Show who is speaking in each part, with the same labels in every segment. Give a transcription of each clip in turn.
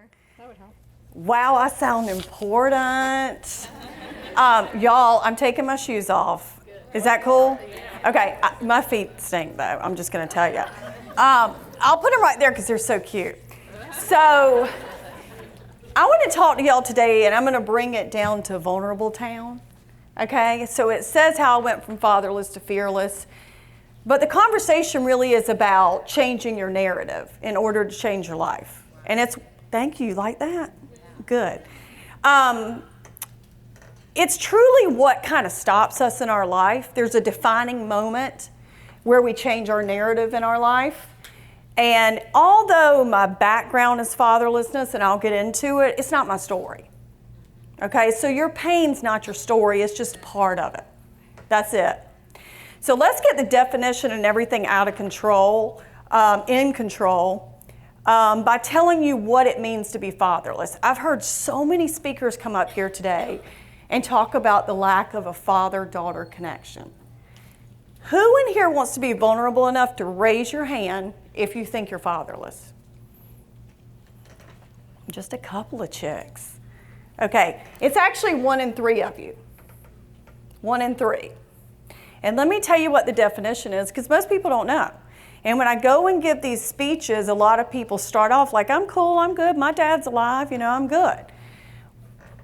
Speaker 1: here. That would help.
Speaker 2: Wow, I sound important. Y'all, I'm taking my shoes off. Is that cool? Okay, my feet stink though, I'm just gonna tell you. I'll put them right there because they're so cute. So, I want to talk to y'all today, and I'm gonna bring it down to vulnerable town. Okay, so it says how I went from fatherless to fearless. But the conversation really is about changing your narrative in order to change your life. And it's, thank you, like that? Good. It's truly what kind of stops us in our life. There's a defining moment where we change our narrative in our life. And although my background is fatherlessness, and I'll get into it, it's not my story. Okay, so your pain's not your story, it's just part of it. That's it. So let's get the definition and everything out of control, in control, by telling you what it means to be fatherless. I've heard so many speakers come up here today and talk about the lack of a father-daughter connection. Who in here wants to be vulnerable enough to raise your hand if you think you're fatherless? Just a couple of chicks. Okay, it's actually 1 in 3 of you. 1 in 3. And let me tell you what the definition is, because most people don't know. And when I go and give these speeches, a lot of people start off like, I'm cool, I'm good, my dad's alive, I'm good.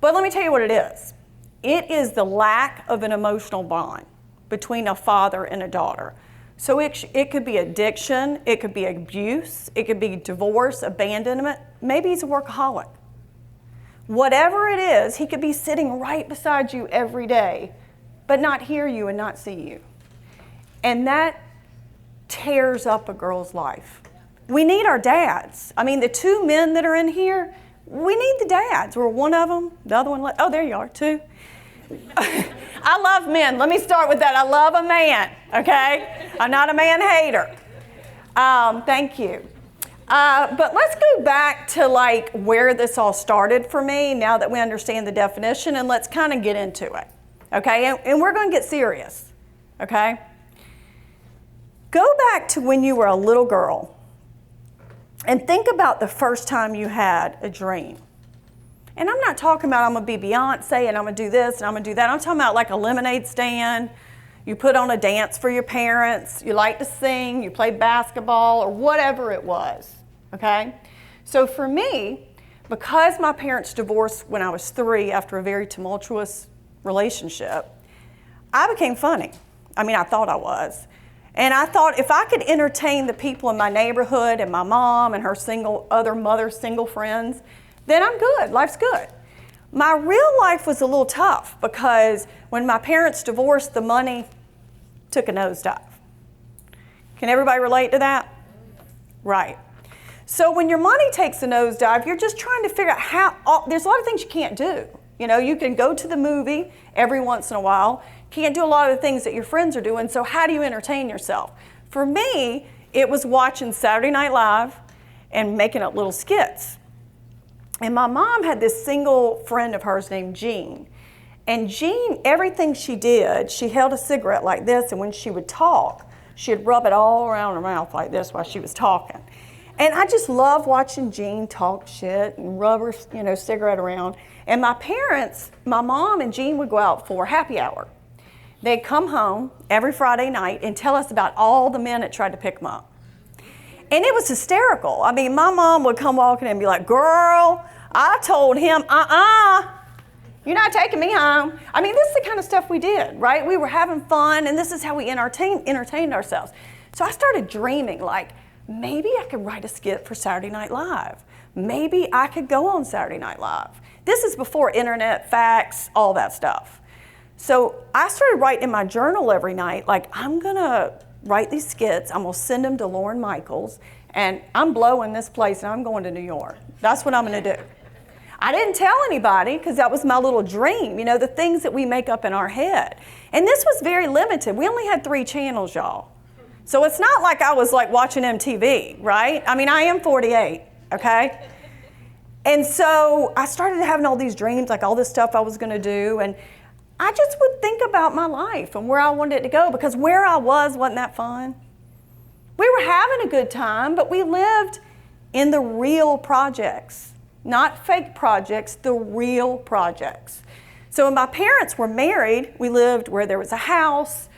Speaker 2: But let me tell you what it is. It is the lack of an emotional bond between a father and a daughter. So it could be addiction, it could be abuse, it could be divorce, abandonment, maybe he's a workaholic. Whatever it is, he could be sitting right beside you every day, but not hear you and not see you. And that tears up a girl's life. We need our dads. I mean, the 2 men that are in here, we need the dads. We're one of them, the other one, oh, there you are, 2. I love men. Let me start with that. I love a man, okay? I'm not a man hater. Thank you. But let's go back to like where this all started for me now that we understand the definition, and let's kind of get into it. Okay, and we're going to get serious, okay? Go back to when you were a little girl and think about the first time you had a dream. And I'm not talking about I'm going to be Beyonce and I'm going to do this and I'm going to do that. I'm talking about like a lemonade stand. You put on a dance for your parents. You like to sing. You play basketball or whatever it was, okay? So for me, because my parents divorced when I was 3 after a very tumultuous relationship, I became funny. I mean, I thought I was. And I thought if I could entertain the people in my neighborhood and my mom and her other single friends, then I'm good, life's good. My real life was a little tough because when my parents divorced, the money took a nosedive. Can everybody relate to that? Right. So when your money takes a nosedive, you're just trying to figure out there's a lot of things you can't do. You can go to the movie every once in a while. Can't do a lot of the things that your friends are doing, so how do you entertain yourself? For me, it was watching Saturday Night Live and making up little skits. And my mom had this single friend of hers named Jean. And Jean, everything she did, she held a cigarette like this, and when she would talk, she'd rub it all around her mouth like this while she was talking. And I just love watching Jean talk shit and rub her, cigarette around. And my parents, my mom and Jean would go out for happy hour. They'd come home every Friday night and tell us about all the men that tried to pick them up. And it was hysterical. I mean, my mom would come walking in and be like, girl, I told him, you're not taking me home. I mean, this is the kind of stuff we did, right? We were having fun, and this is how we entertained ourselves. So I started dreaming, like, maybe I could write a skit for Saturday Night Live. Maybe I could go on Saturday Night Live. This is before internet, fax, all that stuff. So I started writing in my journal every night, like, I'm going to write these skits, I'm going to send them to Lauren Michaels, and I'm blowing this place, and I'm going to New York. That's what I'm going to do. I didn't tell anybody because that was my little dream, the things that we make up in our head. And this was very limited. We only had 3 channels, y'all. So it's not like I was like watching MTV, right? I mean, I am 48, okay? And so I started having all these dreams, like all this stuff I was going to do, and I just would think about my life and where I wanted it to go, because where I wasn't that fun. We were having a good time, but we lived in the real projects. not fake projects, the real projects. So when my parents were married, we lived where there was a house,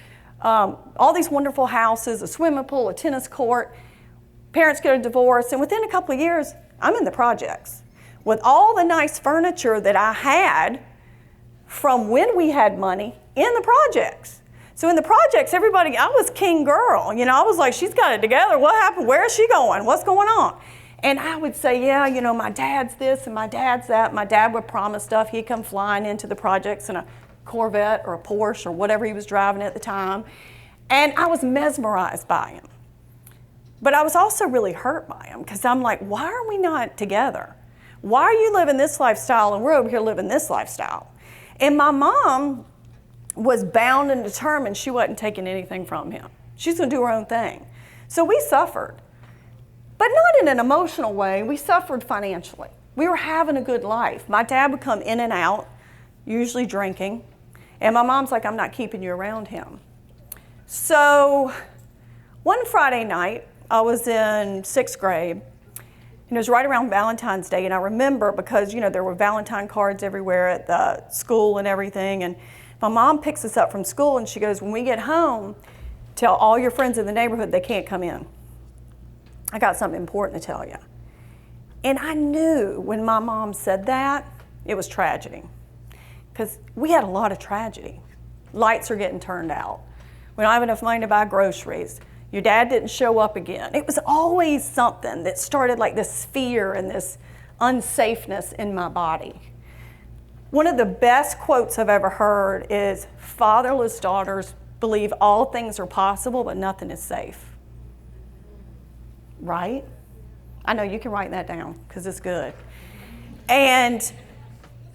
Speaker 2: all these wonderful houses, a swimming pool, a tennis court. Parents get a divorce, and within a couple of years, I'm in the projects with all the nice furniture that I had from when we had money in the projects. So in the projects, everybody, I was king girl. You know, I was like, she's got it together. What happened? Where is she going? What's going on? And I would say, yeah, you know, my dad's this and my dad's that. My dad would promise stuff. He'd come flying into the projects in a Corvette or a Porsche or whatever he was driving at the time. And I was mesmerized by him. But I was also really hurt by him because I'm like, why are we not together? Why are you living this lifestyle and we're over here living this lifestyle? And my mom was bound and determined she wasn't taking anything from him. She's going to do her own thing. So we suffered. But not in an emotional way. We suffered financially. We were having a good life. My dad would come in and out, usually drinking. And my mom's like, I'm not keeping you around him. So one Friday night, I was in 6th grade. And it was right around Valentine's Day. And I remember because, you know, there were Valentine cards everywhere at the school and everything. And my mom picks us up from school and she goes, when we get home, tell all your friends in the neighborhood they can't come in. I got something important to tell you. And I knew when my mom said that, it was tragedy. Because we had a lot of tragedy. Lights are getting turned out. We don't have enough money to buy groceries. Your dad didn't show up again. It was always something that started like this fear and this unsafeness in my body. One of the best quotes I've ever heard is, fatherless daughters believe all things are possible, but nothing is safe. Right? I know you can write that down because it's good. And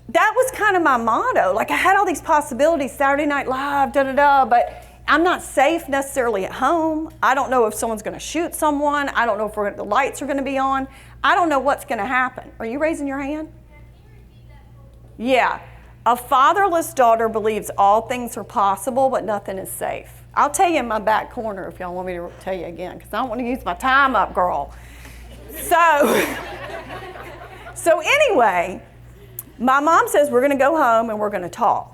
Speaker 2: that was kind of my motto. Like I had all these possibilities, Saturday Night Live, but I'm not safe necessarily at home. I don't know if someone's going to shoot someone. I don't know if the lights are going to be on. I don't know what's going to happen. Are you raising your hand? Yeah. A fatherless daughter believes all things are possible, but nothing is safe. I'll tell you in my back corner if y'all want me to tell you again, because I don't want to use my time up, girl. So anyway, my mom says we're going to go home and we're going to talk.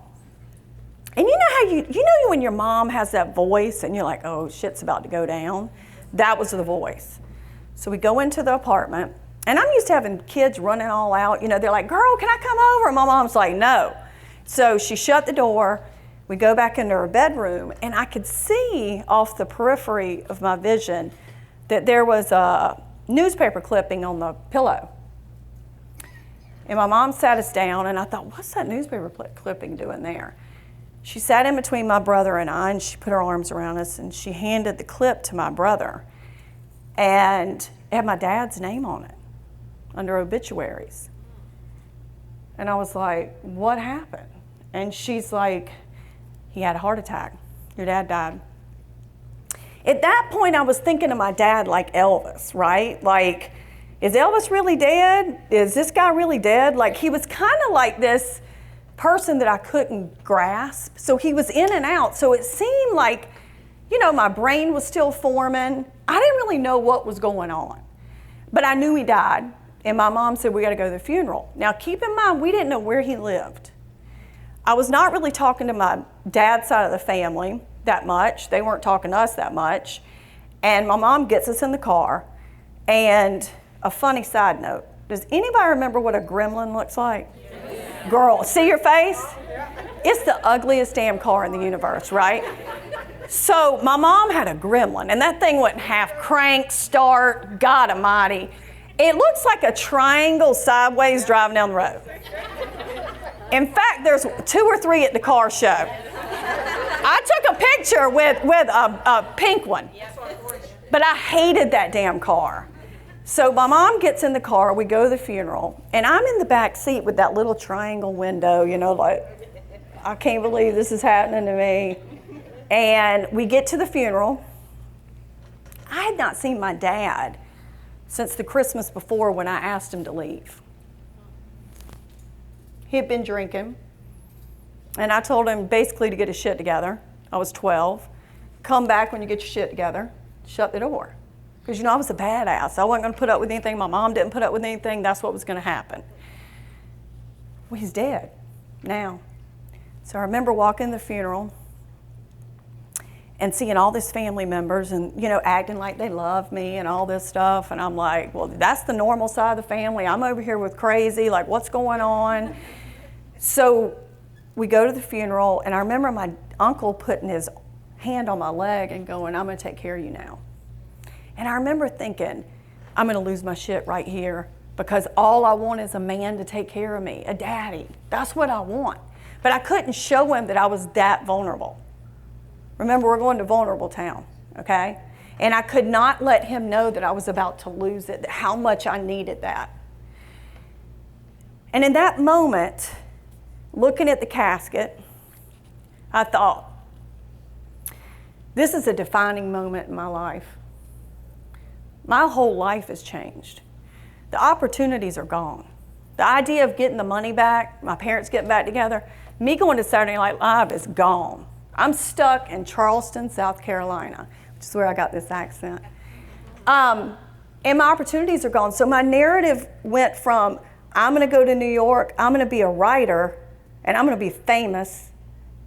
Speaker 2: And you know how you know when your mom has that voice and you're like, oh, shit's about to go down? That was the voice. So we go into the apartment, and I'm used to having kids running all out. You know, they're like, girl, can I come over? And my mom's like, no. So she shut the door. We go back into her bedroom, and I could see off the periphery of my vision that there was a newspaper clipping on the pillow. And my mom sat us down, and I thought, what's that newspaper clipping doing there? She sat in between my brother and I, and she put her arms around us, and she handed the clip to my brother. And it had my dad's name on it, under obituaries. And I was like, what happened? And she's like, he had a heart attack. Your dad died. At that point, I was thinking of my dad like Elvis, right? Like, is Elvis really dead? Is this guy really dead? Like, he was kind of like this person that I couldn't grasp. So he was in and out. So it seemed like, you know, my brain was still forming. I didn't really know what was going on. But I knew he died. And my mom said, we got to go to the funeral. Now, keep in mind, we didn't know where he lived. I was not really talking to my dad's side of the family that much. They weren't talking to us that much. And my mom gets us in the car. And a funny side note, does anybody remember what a gremlin looks like? Yes. Girl, see your face? It's the ugliest damn car in the universe, right? So my mom had a gremlin, and that thing wouldn't half crank, start, God almighty. It looks like a triangle sideways driving down the road. In fact, there's 2 or 3 at the car show. I took a picture with a pink one, but I hated that damn car. So my mom gets in the car, we go to the funeral, and I'm in the back seat with that little triangle window, you know, like, I can't believe this is happening to me. And we get to the funeral. I had not seen my dad since the Christmas before when I asked him to leave. He had been drinking, and I told him basically to get his shit together. I was 12. Come back when you get your shit together. Shut the door. Because, I was a badass. I wasn't going to put up with anything. My mom didn't put up with anything. That's what was going to happen. Well, he's dead now. So I remember walking the funeral and seeing all these family members and, acting like they love me and all this stuff. And I'm like, well, that's the normal side of the family. I'm over here with crazy, like, what's going on? So we go to the funeral, and I remember my uncle putting his hand on my leg and going, I'm going to take care of you now. And I remember thinking, I'm going to lose my shit right here, because all I want is a man to take care of me, a daddy. That's what I want. But I couldn't show him that I was that vulnerable. Remember, we're going to vulnerable town, okay? And I could not let him know that I was about to lose it, how much I needed that. And in that moment, looking at the casket, I thought, this is a defining moment in my life. My whole life has changed. The opportunities are gone. The idea of getting the money back, my parents getting back together, me going to Saturday Night Live is gone. I'm stuck in Charleston, South Carolina, which is where I got this accent. And my opportunities are gone. So my narrative went from, I'm going to go to New York, I'm going to be a writer, and I'm going to be famous,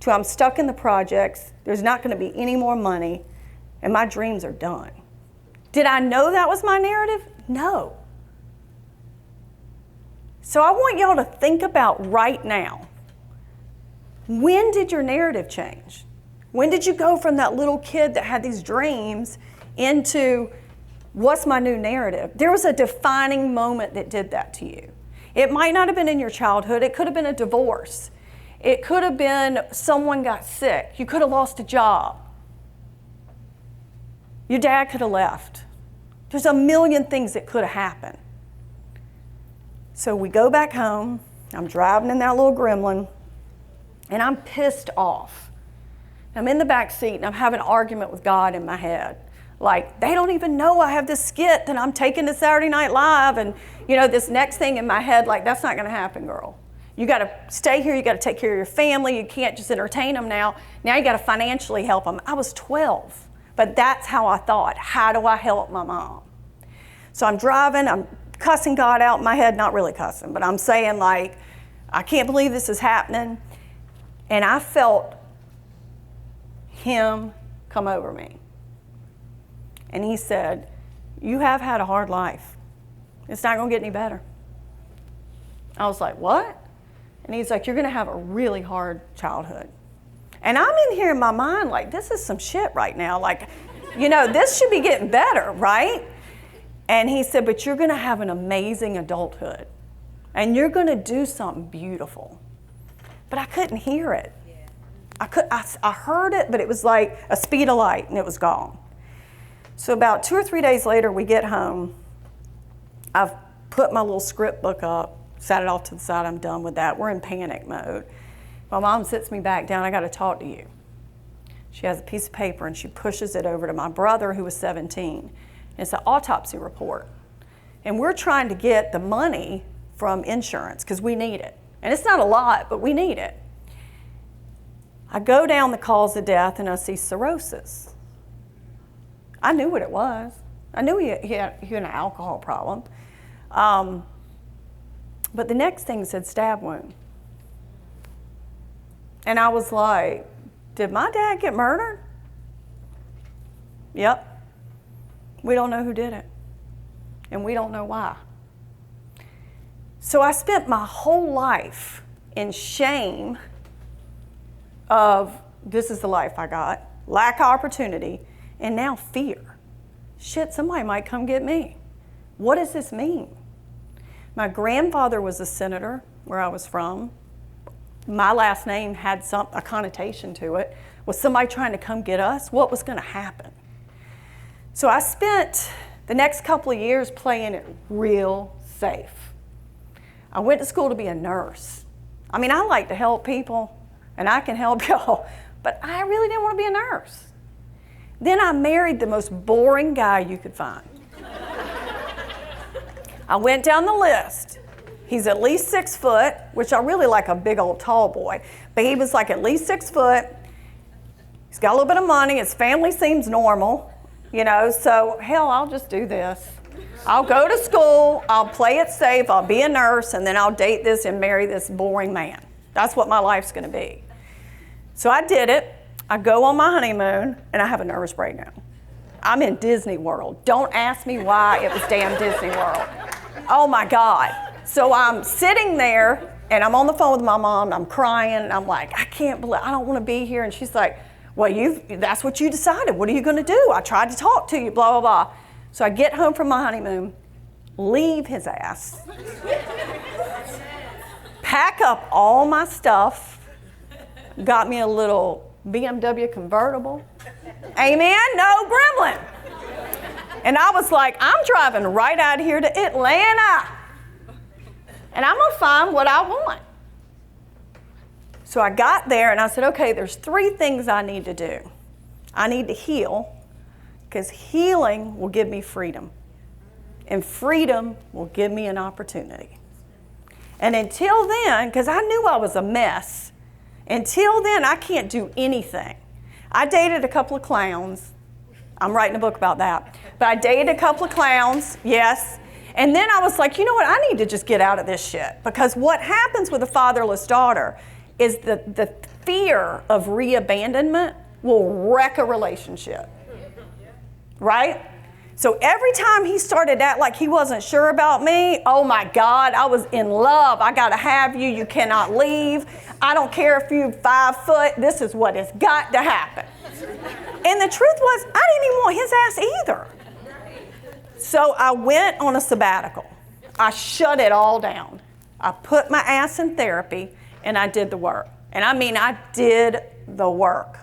Speaker 2: to I'm stuck in the projects, there's not going to be any more money, and my dreams are done. Did I know that was my narrative? No. So I want y'all to think about right now. When did your narrative change? When did you go from that little kid that had these dreams into what's my new narrative? There was a defining moment that did that to you. It might not have been in your childhood. It could have been a divorce. It could have been someone got sick. You could have lost a job. Your dad could have left. There's a million things that could have happened. So we go back home. I'm driving in that little gremlin, and I'm pissed off. I'm in the back seat, and I'm having an argument with God in my head. Like, they don't even know I have this skit that I'm taking to Saturday Night Live, and, this next thing in my head, like, that's not going to happen, girl. You got to stay here. You got to take care of your family. You can't just entertain them now. Now you got to financially help them. I was 12, but that's how I thought. How do I help my mom? So I'm driving. I'm cussing God out in my head. Not really cussing, but I'm saying, like, I can't believe this is happening. And I felt him come over me. And he said, you have had a hard life. It's not going to get any better. I was like, what? And he's like, you're going to have a really hard childhood. And I'm in here in my mind like, this is some shit right now. Like, this should be getting better, right? And he said, but you're going to have an amazing adulthood. And you're going to do something beautiful. But I couldn't hear it. I heard it, but it was like a speed of light, and it was gone. So about 2 or 3 days later, we get home. I've put my little script book up, sat it off to the side. I'm done with that. We're in panic mode. My mom sits me back down. I got to talk to you. She has a piece of paper, and she pushes it over to my brother, who was 17. It's an autopsy report. And we're trying to get the money from insurance because we need it. And it's not a lot, but we need it. I go down the cause of death, and I see cirrhosis. I knew what it was. I knew he had an alcohol problem. But the next thing said stab wound. And I was like, did my dad get murdered? Yep. We don't know who did it. And we don't know why. So I spent my whole life in shame of this is the life I got, lack of opportunity, and now fear. Shit, somebody might come get me. What does this mean? My grandfather was a senator where I was from. My last name had a connotation to it. Was somebody trying to come get us? What was going to happen? So I spent the next couple of years playing it real safe. I went to school to be a nurse. I mean, I like to help people, and I can help y'all, but I really didn't want to be a nurse. Then I married the most boring guy you could find. I went down the list. He's at least 6 foot, which I really like a big old tall boy, but he was like at least 6 foot. He's got a little bit of money. His family seems normal. You know, so hell, I'll just do this. I'll go to school, I'll play it safe, I'll be a nurse, and then I'll date this and marry this boring man. That's what my life's going to be. So I did it. I go on my honeymoon, and I have a nervous breakdown. I'm in Disney World. Don't ask me why it was damn Disney World. Oh my God. So I'm sitting there, and I'm on the phone with my mom, and I'm crying, and I'm like, I can't believe, I don't want to be here. And she's like, well, that's what you decided. What are you going to do? I tried to talk to you, blah, blah, blah. So I get home from my honeymoon, leave his ass, pack up all my stuff, got me a little BMW convertible. Amen? No gremlin. And I was like, I'm driving right out here to Atlanta. And I'm going to find what I want. So I got there and I said, okay, there's 3 things I need to do. I need to heal, because healing will give me freedom. And freedom will give me an opportunity. And until then, because I knew I was a mess, until then I can't do anything. I dated a couple of clowns. I'm writing a book about that. But I dated a couple of clowns, yes. And then I was like, you know what, I need to just get out of this shit. Because what happens with a fatherless daughter is the fear of re-abandonment will wreck a relationship. Right? So every time he started to act like he wasn't sure about me, oh my God, I was in love. I got to have you. You cannot leave. I don't care if you're 5 foot. This is what has got to happen. And the truth was, I didn't even want his ass either. So I went on a sabbatical. I shut it all down. I put my ass in therapy and I did the work. And I mean, I did the work.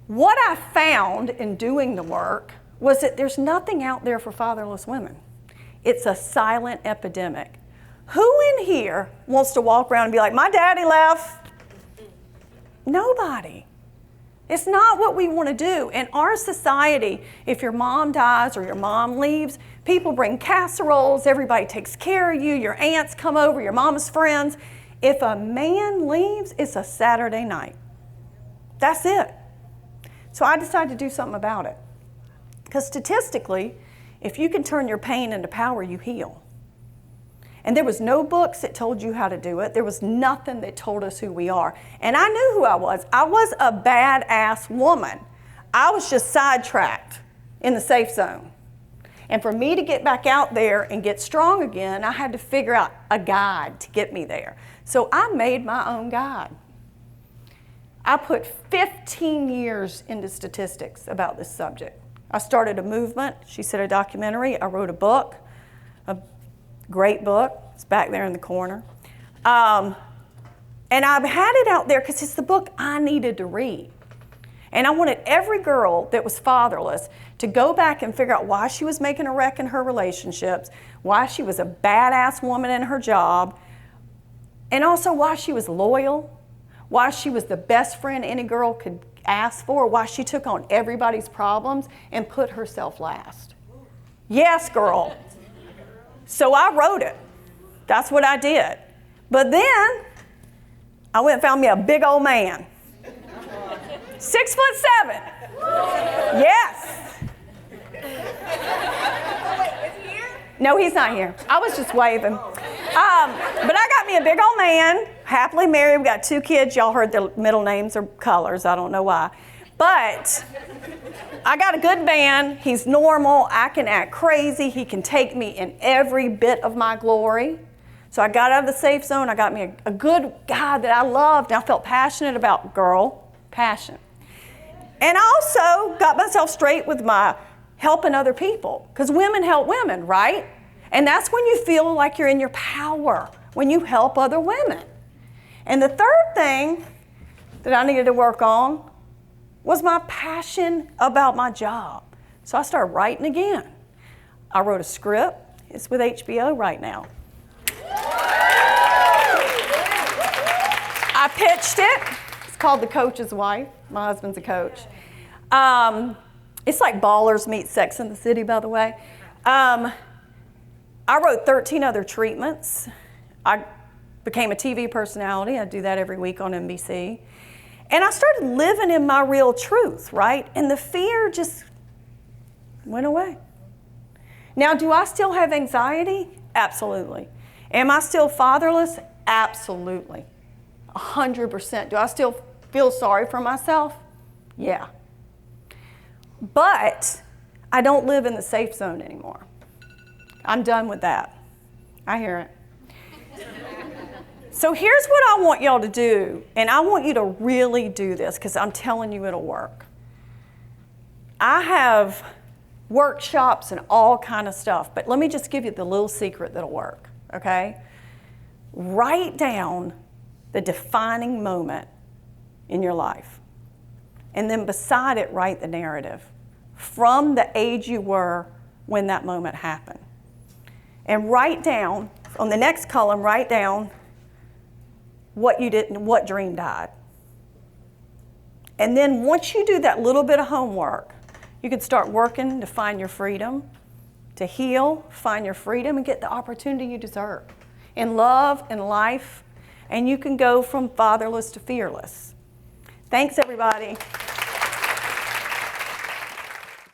Speaker 2: What I found in doing the work was that there's nothing out there for fatherless women. It's a silent epidemic. Who in here wants to walk around and be like, my daddy left? Nobody. It's not what we want to do. In our society, if your mom dies or your mom leaves, people bring casseroles, everybody takes care of you, your aunts come over, your mama's friends. If a man leaves, it's a Saturday night. That's it. So I decided to do something about it. Because statistically, if you can turn your pain into power, you heal. And there was no books that told you how to do it. There was nothing that told us who we are. And I knew who I was. I was a badass woman. I was just sidetracked in the safe zone. And for me to get back out there and get strong again, I had to figure out a guide to get me there. So I made my own guide. I put 15 years into statistics about this subject. I started a movement. She said a documentary. I wrote a book, a great book. It's back there in the corner. And I've had it out there because it's the book I needed to read. And I wanted every girl that was fatherless to go back and figure out why she was making a wreck in her relationships, why she was a badass woman in her job, and also why she was loyal, why she was the best friend any girl could ask for, why she took on everybody's problems and put herself last. Yes, girl. So I wrote it. That's what I did. But then I went and found me a big old man. 6'7". Yes. No, he's not here. I was just waving. But I got me a big old man, happily married. We got 2 kids. Y'all heard their middle names or colors. I don't know why. But I got a good man. He's normal. I can act crazy. He can take me in every bit of my glory. So I got out of the safe zone. I got me a good guy that I loved. And I felt passionate about, passion. And I also got myself straight with my helping other people. Because women help women, right? And that's when you feel like you're in your power, when you help other women. And the third thing that I needed to work on was my passion about my job. So I started writing again. I wrote a script. It's with HBO right now. I pitched it. It's called The Coach's Wife. My husband's a coach. It's like Ballers meets Sex in the City, by the way. I wrote 13 other treatments. I became a TV personality. I do that every week on NBC. And I started living in my real truth, right? And the fear just went away. Now, do I still have anxiety? Absolutely. Am I still fatherless? Absolutely. 100%. Do I still feel sorry for myself? Yeah. But I don't live in the safe zone anymore. I'm done with that. I hear it. So here's what I want y'all to do, and I want you to really do this because I'm telling you it'll work. I have workshops and all kind of stuff, but let me just give you the little secret that'll work, okay? Write down the defining moment in your life, and then beside it, write the narrative from the age you were when that moment happened. And write down, on the next column, write down what you did and what dream died. And then once you do that little bit of homework, you can start working to find your freedom, to heal, find your freedom, and get the opportunity you deserve in love and life. And you can go from fatherless to fearless. Thanks, everybody.